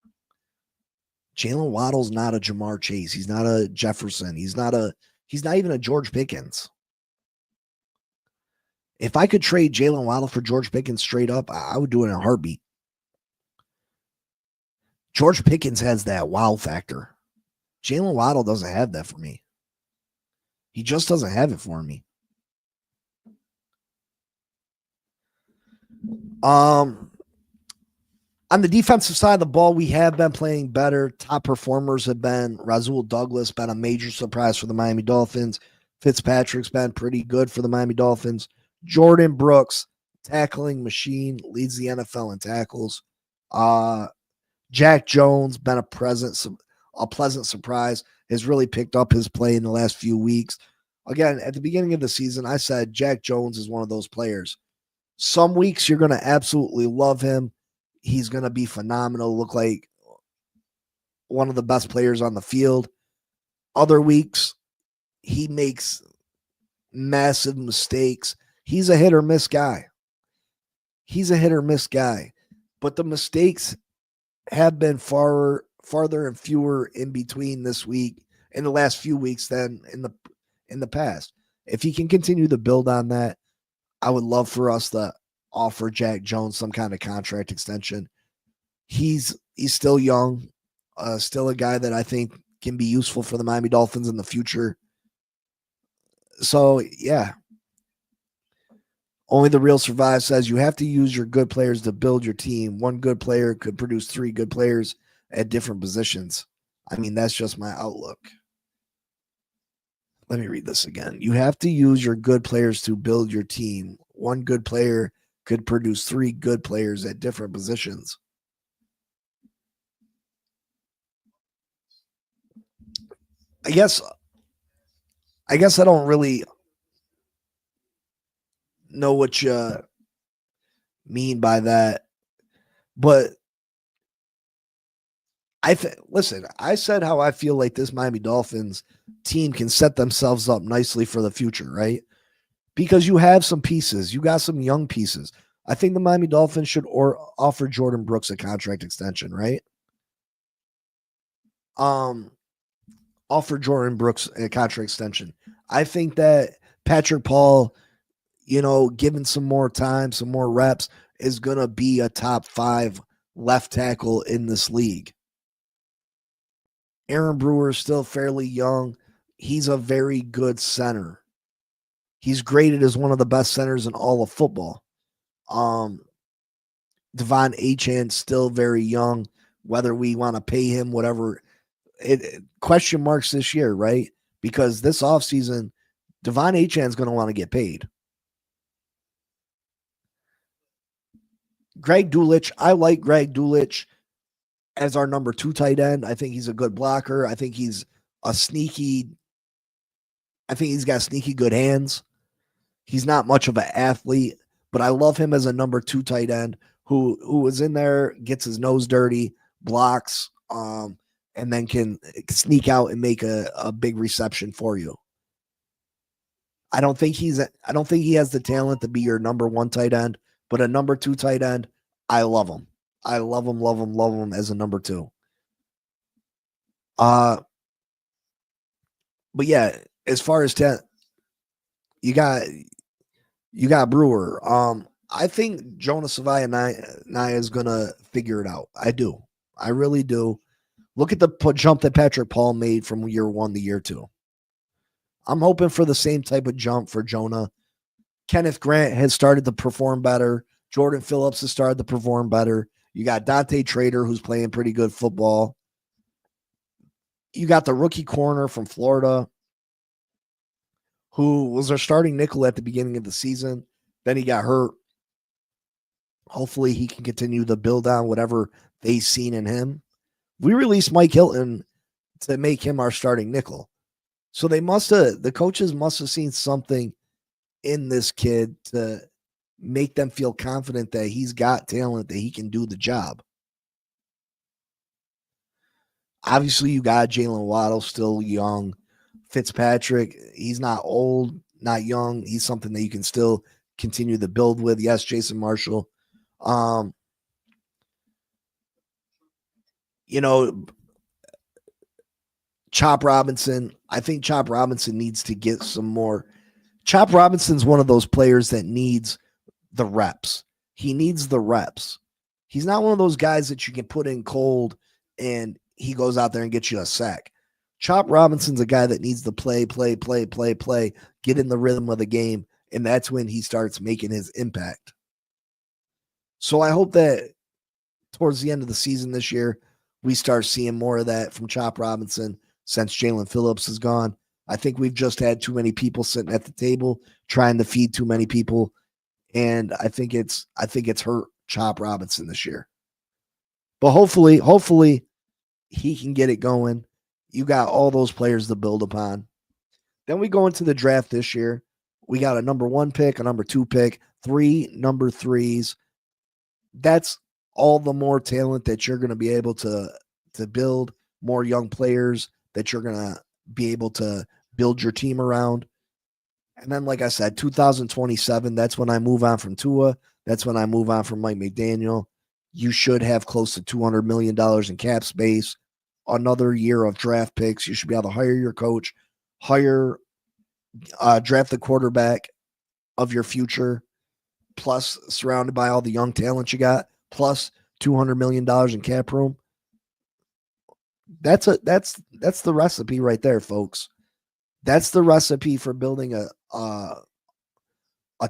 Jalen Waddle's not a Jamar Chase. He's not a Jefferson. He's not even a George Pickens. If I could trade Jalen Waddle for George Pickens straight up, I would do it in a heartbeat. George Pickens has that wow factor. Jalen Waddle doesn't have that for me. He just doesn't have it for me. On the defensive side of the ball, we have been playing better. Top performers have been Rasul Douglas, been a major surprise for the Miami Dolphins. Fitzpatrick's been pretty good for the Miami Dolphins. Jordan Brooks, tackling machine, leads the NFL in tackles. Jack Jones, been a pleasant surprise, has really picked up his play in the last few weeks. Again, at the beginning of the season, I said Jack Jones is one of those players. Some weeks you're going to absolutely love him. He's going to be phenomenal, look like one of the best players on the field. Other weeks, he makes massive mistakes. He's a hit or miss guy. But the mistakes have been farther and fewer in between this week, in the last few weeks, than in the past. If he can continue to build on that, I would love for us to offer Jack Jones some kind of contract extension. He's still young, still a guy that I think can be useful for the Miami Dolphins in the future. So, yeah. Only the Real Survive says you have to use your good players to build your team. One good player could produce 3 good players at different positions. I mean, that's just my outlook. Let me read this again. You have to use your good players to build your team. One good player could produce 3 good players at different positions. I guess I don't really know what you mean by that, but listen, I said how I feel like this Miami Dolphins team can set themselves up nicely for the future, right? Because you have some pieces. You got some young pieces. I think the Miami Dolphins should offer Jordan Brooks a contract extension, right? Offer Jordan Brooks a contract extension. I think that Patrick Paul, given some more time, some more reps, is going to be a top 5 left tackle in this league. Aaron Brewer is still fairly young. He's a very good center. He's graded as one of the best centers in all of football. Devon Achane still very young. Whether we want to pay him, whatever, question marks this year, right? Because this offseason, Devon Achane is going to want to get paid. Greg Dulcich, I like Greg Dulcich as our number 2 tight end. I think he's a good blocker. I think he's got sneaky good hands. He's not much of an athlete, but I love him as a number 2 tight end who is in there, gets his nose dirty, blocks, and then can sneak out and make a big reception for you. I don't think he has the talent to be your number 1 tight end, but a number 2 tight end, I love him. I love him as a number 2. But yeah, as far as you got Brewer. I think Jonas Savaiinaea is gonna figure it out. I do. I really do. Look at the jump that Patrick Paul made from year 1 to year 2. I'm hoping for the same type of jump for Jonah. Kenneth Grant has started to perform better. Jordan Phillips has started to perform better. You got Dante Trader, who's playing pretty good football. You got the rookie corner from Florida, who was our starting nickel at the beginning of the season. Then he got hurt. Hopefully he can continue to build on whatever they've seen in him. We released Mike Hilton to make him our starting nickel. So the coaches must have seen something in this kid to make them feel confident that he's got talent, that he can do the job. Obviously, you got Jalen Waddle, still young. Fitzpatrick, he's not old, not young. He's something that you can still continue to build with. Yes, Jason Marshall. Chop Robinson. I think Chop Robinson needs to get some more. Chop Robinson's one of those players that needs the reps. He needs the reps. He's not one of those guys that you can put in cold and he goes out there and gets you a sack. Chop Robinson's a guy that needs to play, get in the rhythm of the game, and that's when he starts making his impact. So I hope that towards the end of the season this year, we start seeing more of that from Chop Robinson since Jalen Phillips is gone. I think we've just had too many people sitting at the table trying to feed too many people, and I think it's hurt Chop Robinson this year. But hopefully he can get it going. You got all those players to build upon. Then we go into the draft this year. We got a number 1 pick, a number 2 pick, 3 number 3s. That's all the more talent that you're going to be able to build, more young players that you're going to be able to build your team around. And then, like I said, 2027, that's when I move on from Tua. That's when I move on from Mike McDaniel. You should have close to $200 million in cap space, another year of draft picks. You should be able to hire your coach, draft the quarterback of your future, plus surrounded by all the young talent you got, plus $200 million in cap room. That's the recipe right there, folks. That's the recipe for building a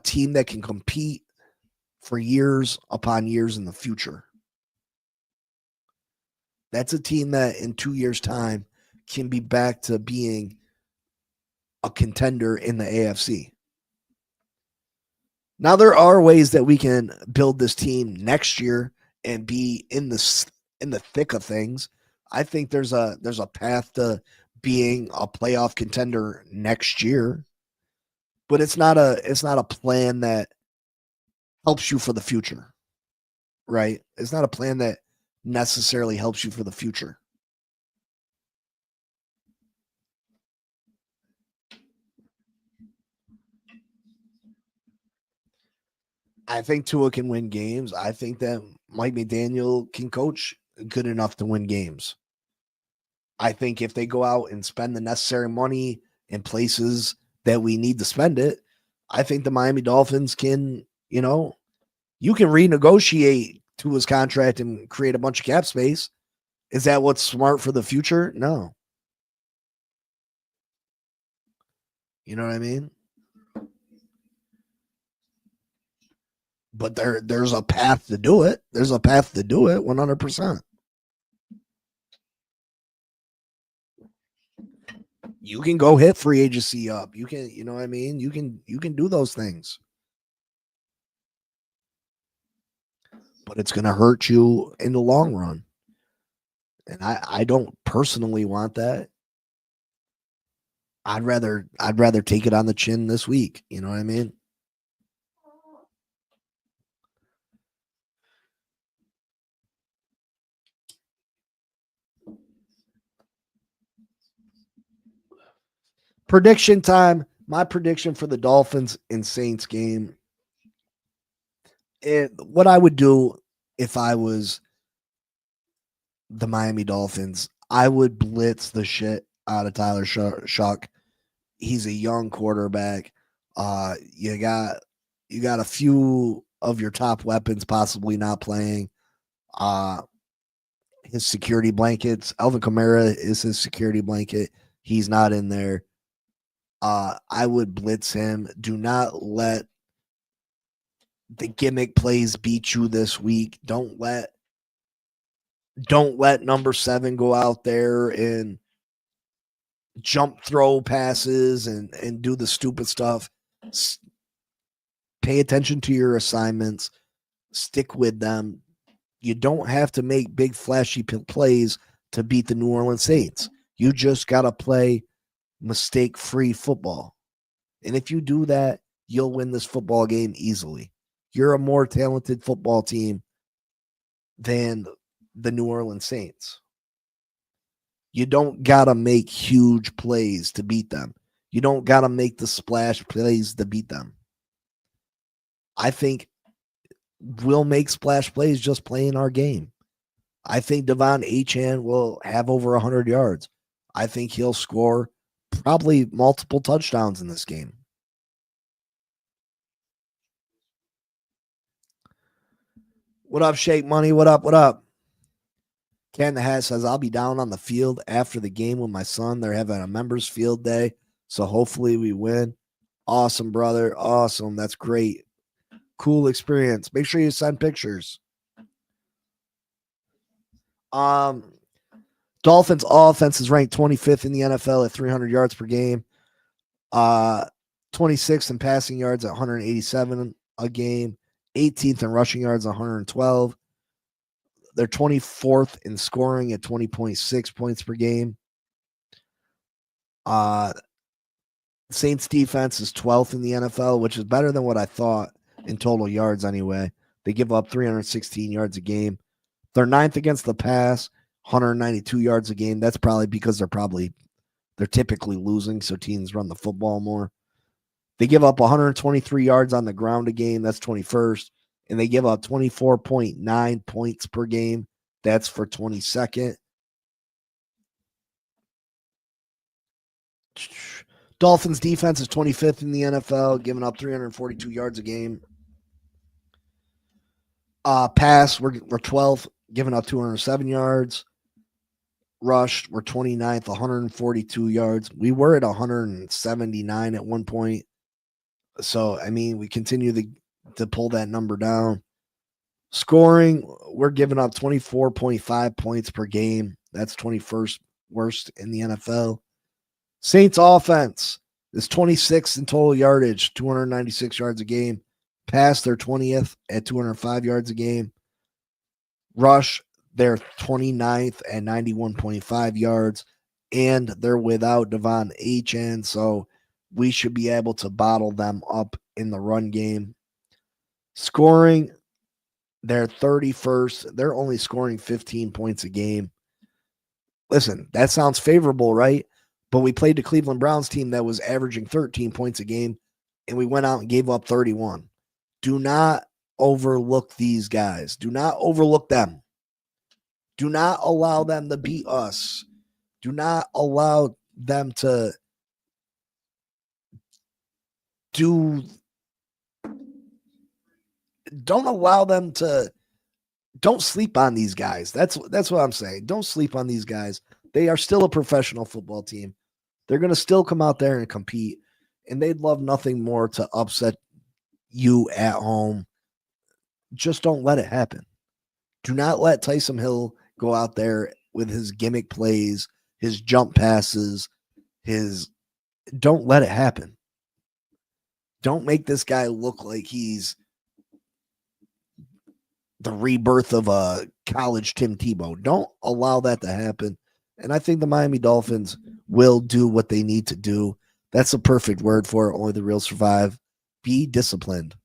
team that can compete for years upon years in the future. That's a team that in 2 years' time can be back to being a contender in the AFC. Now, there are ways that we can build this team next year and be in the thick of things. I think there's a path to being a playoff contender next year, but it's not a plan that helps you for the future, right? It's not a plan that necessarily helps you for the future. I think Tua can win games. I think that Mike McDaniel can coach good enough to win games. I think if they go out and spend the necessary money in places that we need to spend it, I think the Miami Dolphins can, you can renegotiate Tua's contract and create a bunch of cap space. Is that what's smart for the future? No. You know what I mean? But there's a path to do it. There's a path to do it 100%. You can go hit free agency up. You can, you know what I mean? You can do those things. But it's going to hurt you in the long run. And I don't personally want that. I'd rather take it on the chin this week. You know what I mean? Prediction time. My prediction for the Dolphins and Saints game. What I would do if I was the Miami Dolphins, I would blitz the shit out of Tyler Shuck. He's a young quarterback. You got a few of your top weapons possibly not playing. His security blankets. Alvin Kamara is his security blanket. He's not in there. I would blitz him. Do not let the gimmick plays beat you this week. Don't let number 7 go out there and jump throw passes and do the stupid stuff. Pay attention to your assignments. Stick with them. You don't have to make big flashy plays to beat the New Orleans Saints. You just got to play mistake-free football. And if you do that, you'll win this football game easily. You're a more talented football team than the New Orleans Saints. You don't got to make huge plays to beat them. You don't got to make the splash plays to beat them. I think we'll make splash plays just playing our game. I think Devon Achane will have over 100 yards. I think he'll score probably multiple touchdowns in this game. What up, Shake Money? What up? What up? Ken the Hat says, I'll be down on the field after the game with my son. They're having a members field day, so hopefully we win. Awesome, brother. Awesome. That's great. Cool experience. Make sure you send pictures. Dolphins offense is ranked 25th in the NFL at 300 yards per game. 26th in passing yards at 187 a game. 18th in rushing yards, 112. They're 24th in scoring at 20.6 points per game. Saints defense is 12th in the NFL, which is better than what I thought in total yards anyway. They give up 316 yards a game. They're 9th against the pass, 192 yards a game. That's probably because they're typically losing, so teams run the football more. They give up 123 yards on the ground a game. That's 21st. And they give up 24.9 points per game. That's for 22nd. Dolphins defense is 25th in the NFL, giving up 342 yards a game. Pass, we're 12th, giving up 207 yards. Rush, we're 29th, 142 yards. We were at 179 at one point. So, I mean, we continue to pull that number down. Scoring, we're giving up 24.5 points per game. That's 21st worst in the NFL. Saints offense is 26th in total yardage, 296 yards a game. Pass, they're 20th at 205 yards a game. Rush, they're 29th at 91.5 yards. And they're without Devon Achane, so we should be able to bottle them up in the run game. Scoring, they're 31st. They're only scoring 15 points a game. Listen, that sounds favorable, right? But we played the Cleveland Browns team that was averaging 13 points a game, and we went out and gave up 31. Do not overlook these guys. Do not overlook them. Do not allow them to beat us. Do not allow them to don't sleep on these guys. That's what I'm saying. Don't sleep on these guys. They are still a professional football team. They're going to still come out there and compete, and they'd love nothing more to upset you at home. Just don't let it happen. Do not let Taysom Hill go out there with his gimmick plays, his jump passes, don't let it happen. Don't make this guy look like he's the rebirth of a college Tim Tebow. Don't allow that to happen. And I think the Miami Dolphins will do what they need to do. That's a perfect word for it. Only the real survive. Be disciplined.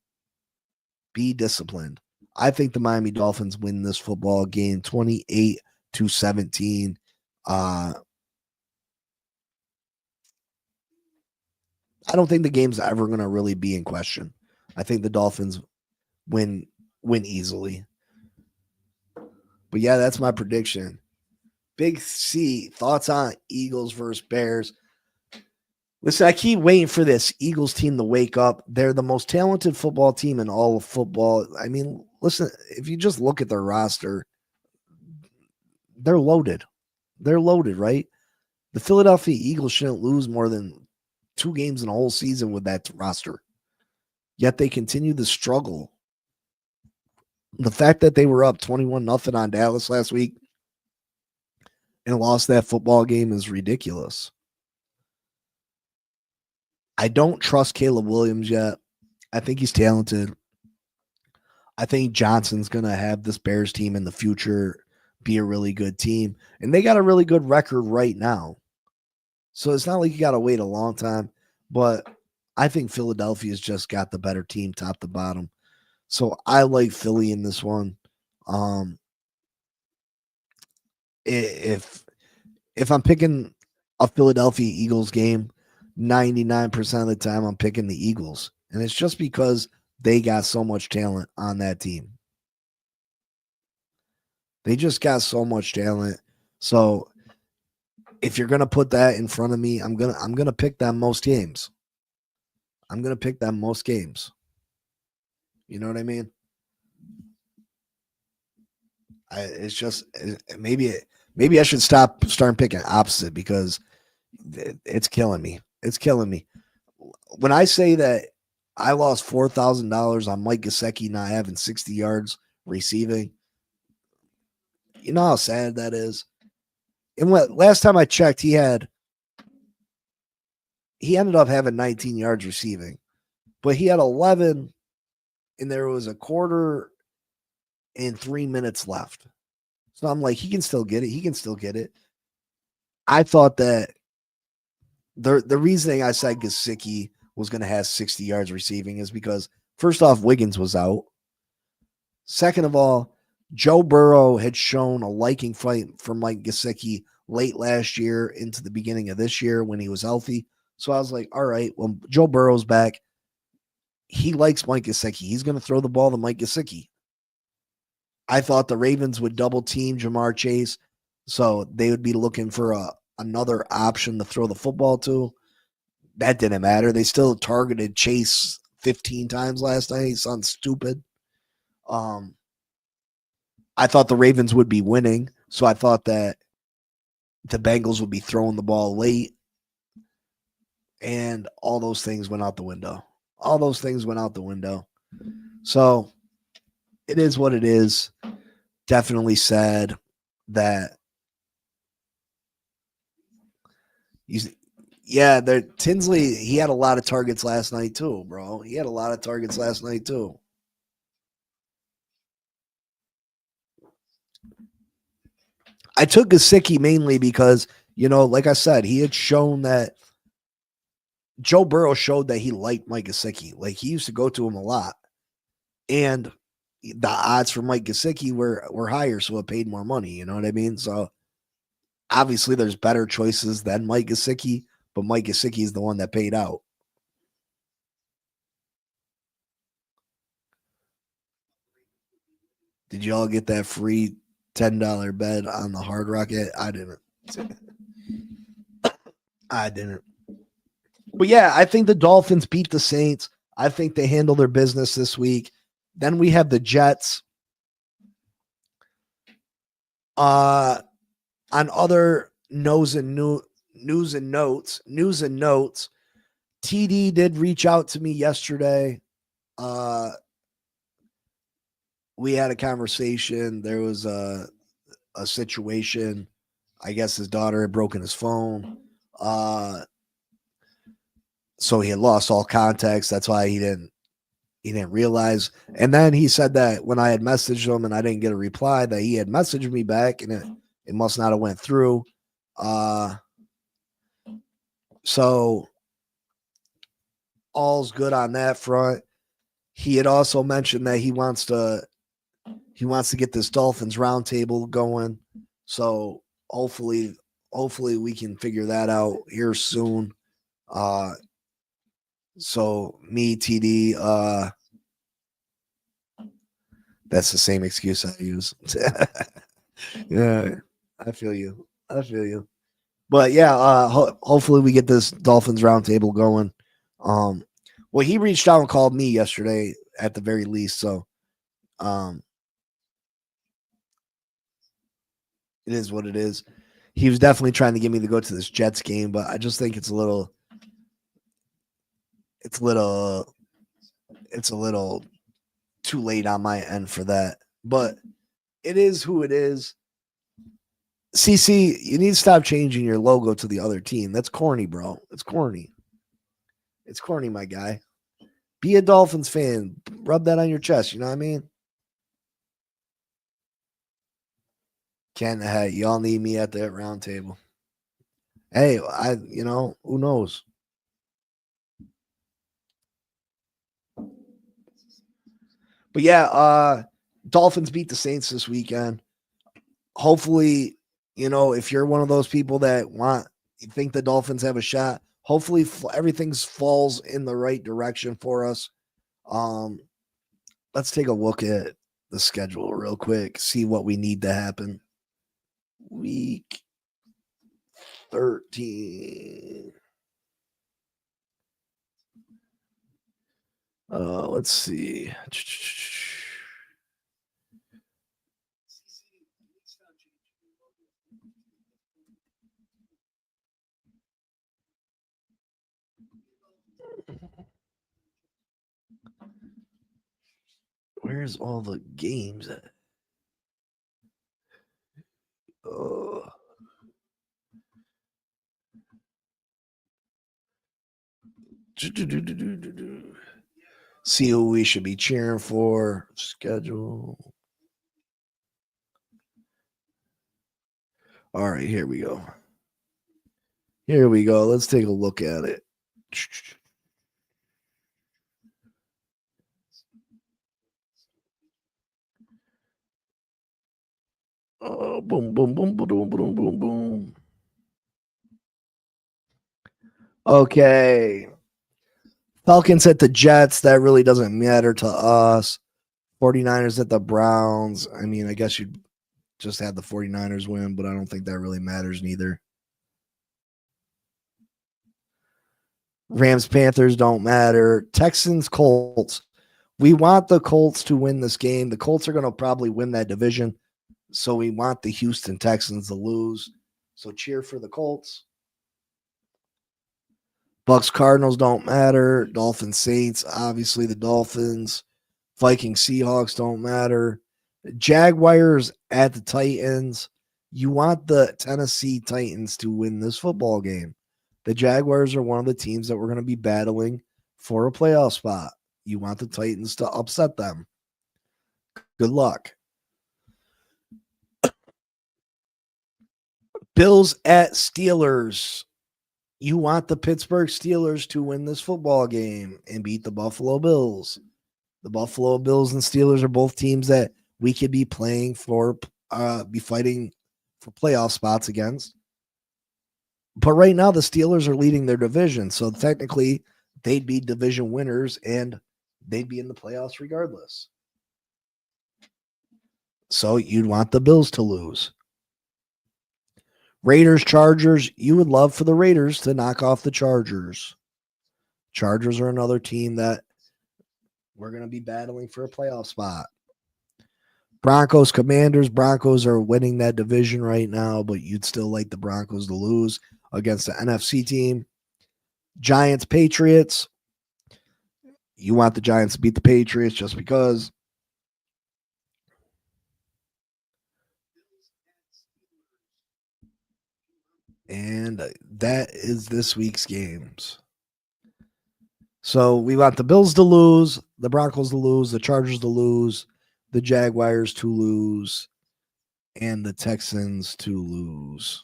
Be disciplined. I think the Miami Dolphins win this football game 28-17. I don't think the game's ever going to really be in question. I think the Dolphins win easily. But yeah, that's my prediction. Big C, thoughts on Eagles versus Bears? Listen, I keep waiting for this Eagles team to wake up. They're the most talented football team in all of football. I mean, listen, if you just look at their roster, they're loaded. They're loaded, right? The Philadelphia Eagles shouldn't lose more than 2 games in a whole season with that roster. Yet they continue to struggle The fact that they were up 21-0 on Dallas last week and lost that football game is ridiculous. I don't trust Caleb Williams yet. I think he's talented. I think Johnson's going to have this Bears team in the future be a really good team. And they got a really good record right now. So it's not like you got to wait a long time. But I think Philadelphia's just got the better team top to bottom. So I like Philly in this one. If I'm picking a Philadelphia Eagles game, 99% of the time I'm picking the Eagles. And it's just because they got so much talent on that team. They just got so much talent. So if you're gonna put that in front of me, I'm gonna pick them most games. I'm gonna pick them most games. You know what I mean? It's just maybe I should start picking opposite because it's killing me. It's killing me. When I say that I lost $4,000 on Mike Gesicki not having 60 yards receiving, you know how sad that is. And last time I checked, he ended up having 19 yards receiving, but he had 11, and there was a quarter and 3 minutes left. So I'm like, he can still get it. He can still get it. I thought that the reasoning I said Gesicki was going to have 60 yards receiving is because, first off, Wiggins was out. Second of all, Joe Burrow had shown a liking fight for Mike Gesicki late last year into the beginning of this year when he was healthy. So I was like, all right, well, Joe Burrow's back. He likes Mike Gesicki. He's going to throw the ball to Mike Gesicki. I thought the Ravens would double team Jamar Chase, so they would be looking for another option to throw the football to. That didn't matter. They still targeted Chase 15 times last night. He sounds stupid. I thought the Ravens would be winning, so I thought that the Bengals would be throwing the ball late, and all those things went out the window. All those things went out the window. So it is what it is. Definitely sad that Tinsley, he had a lot of targets last night too, bro. He had a lot of targets last night too. I took Gesicki mainly because, like I said, he had shown that Joe Burrow showed that he liked Mike Gesicki. Like, he used to go to him a lot. And the odds for Mike Gesicki were higher, so it paid more money. You know what I mean? So obviously there's better choices than Mike Gesicki, but Mike Gesicki is the one that paid out. Did you all get that free $10 bet on the Hard Rock? I didn't. I didn't. But yeah, I think the Dolphins beat the Saints. I think they handle their business this week. Then we have the Jets. On other news and notes, TD did reach out to me yesterday. We had a conversation. There was a situation. I guess his daughter had broken his phone. So he had lost all context. That's why he didn't realize. And then he said that when I had messaged him and I didn't get a reply, that he had messaged me back and it must not have went through. So all's good on that front. He had also mentioned that he wants to get this Dolphins roundtable going. So hopefully we can figure that out here soon. So me, TD, that's the same excuse I use. Yeah, I feel you. But yeah, hopefully we get this Dolphins roundtable going. Well, he reached out and called me yesterday at the very least. So, it is what it is. He was definitely trying to get me to go to this Jets game, but I just think it's a little too late on my end for that. But it is who it is. CC, you need to stop changing your logo to the other team. That's corny, bro. It's corny. It's corny, my guy. Be a Dolphins fan. Rub that on your chest. You know what I mean? Ken, hey, y'all need me at that round table. Hey, who knows? But yeah, Dolphins beat the Saints this weekend. Hopefully, if you're one of those people that think the Dolphins have a shot, hopefully everything falls in the right direction for us. Let's take a look at the schedule real quick, see what we need to happen. Week 13. Let's see. Where's all the games at? See who we should be cheering for. Schedule. All right, here we go. Here we go. Let's take a look at it. Boom, boom, boom, boom, boom, boom, boom, boom. Okay. Falcons at the Jets. That really doesn't matter to us. 49ers at the Browns. I mean, I guess you'd just have the 49ers win, but I don't think that really matters neither. Rams, Panthers don't matter. Texans, Colts. We want the Colts to win this game. The Colts are going to probably win that division. So we want the Houston Texans to lose. So cheer for the Colts. Bucks, Cardinals don't matter. Dolphins, Saints, obviously the Dolphins. Vikings, Seahawks don't matter. Jaguars at the Titans. You want the Tennessee Titans to win this football game. The Jaguars are one of the teams that we're going to be battling for a playoff spot. You want the Titans to upset them. Good luck. Bills at Steelers. You want the Pittsburgh Steelers to win this football game and beat the Buffalo Bills. The Buffalo Bills and Steelers are both teams that we could be playing for, be fighting for playoff spots against. But right now, the Steelers are leading their division. So technically, they'd be division winners and they'd be in the playoffs regardless. So you'd want the Bills to lose. Raiders, Chargers, you would love for the Raiders to knock off the Chargers. Chargers are another team that we're going to be battling for a playoff spot. Broncos, Commanders. Broncos are winning that division right now, but you'd still like the Broncos to lose against the NFC team. Giants, Patriots. You want the Giants to beat the Patriots just because. And that is this week's games. So we want the Bills to lose, the Broncos to lose, the Chargers to lose, the Jaguars to lose, and the Texans to lose.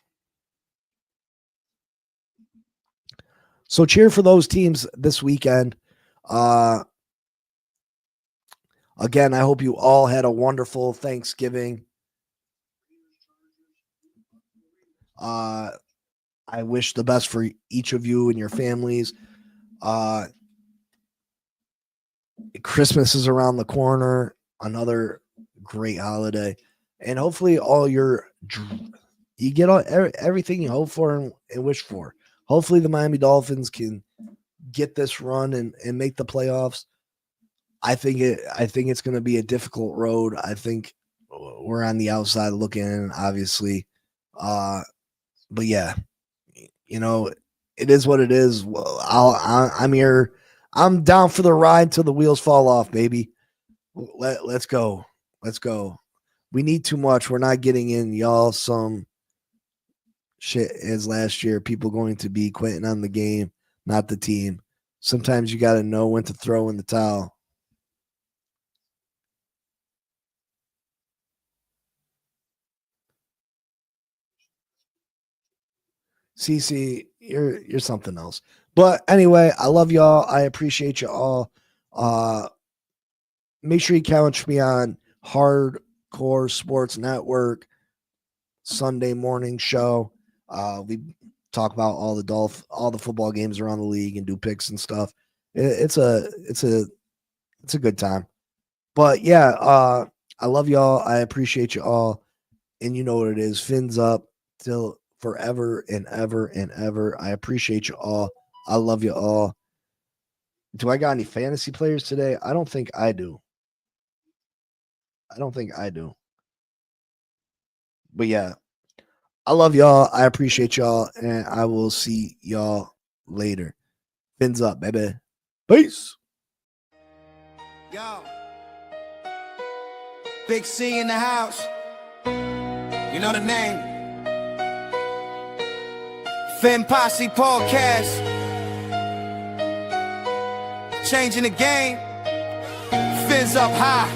So cheer for those teams this weekend. Again, I hope you all had a wonderful Thanksgiving. I wish the best for each of you and your families. Christmas is around the corner, another great holiday, and hopefully you get everything you hope for and wish for. Hopefully the Miami Dolphins can get this run and make the playoffs. I think it's going to be a difficult road. I think we're on the outside looking in, obviously. But yeah, it is what it is. Well, I'm here. I'm down for the ride till the wheels fall off, baby. Let's go. Let's go. We need too much. We're not getting in y'all some shit as last year. People going to be quitting on the game, not the team. Sometimes you got to know when to throw in the towel. CC, you're something else. But anyway, I love y'all. I appreciate you all. Make sure you catch me on Hardcore Sports Network Sunday morning show. We talk about all the football games around the league and do picks and stuff. It's a good time. But yeah, I love y'all. I appreciate you all. And you know what it is. Fins up till forever and ever and ever. I appreciate you all. I love you all. Do I got any fantasy players today? I don't think I do. But yeah, I love y'all. I appreciate y'all. And I will see y'all later. Fins up, baby. Peace. Yo. Big C in the house. You know the name. Fin Posse Podcast. Changing the game. Fins up high.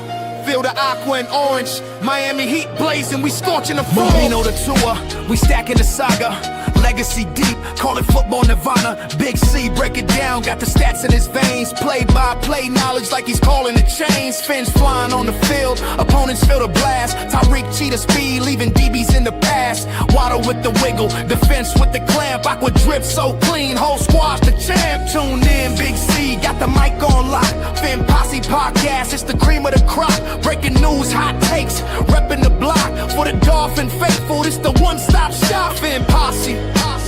Feel the aqua and orange. Miami Heat blazing. We scorching the floor. Moving the tour. We stacking the saga. Legacy deep, call it football nirvana. Big C, break it down, got the stats in his veins. Play by play knowledge like he's calling the chains. Fins flying on the field, opponents feel the blast. Tyreek cheetah speed, leaving DBs in the past. Waddle with the wiggle, defense with the clamp. Aqua drip so clean, whole squad's the champ. Tune in, Big C, got the mic on lock. Fin Posse Podcast, it's the cream of the crop. Breaking news, hot takes, repping the block. For the Dolphin faithful, it's the one-stop shop. Fin Posse.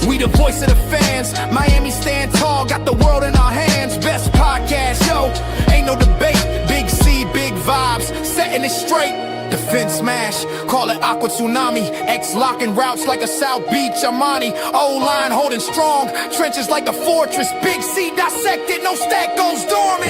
We the voice of the fans. Miami stand tall, got the world in our hands. Best podcast, yo, ain't no debate. Big C, big vibes, setting it straight. Defense smash, call it Aqua Tsunami. X locking routes like a South Beach Armani. O-line holding strong, trenches like a fortress. Big C dissected, no stack goes dormant.